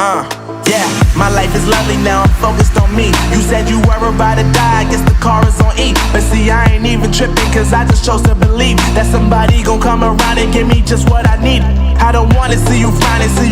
Yeah, my life is lovely now, I'm focused on me. You said you were about to die, I guess the car is on E. But see, I ain't even tripping, cause I just chose to believe that somebody gon' come around and give me just what I need. I don't wanna see you finding, see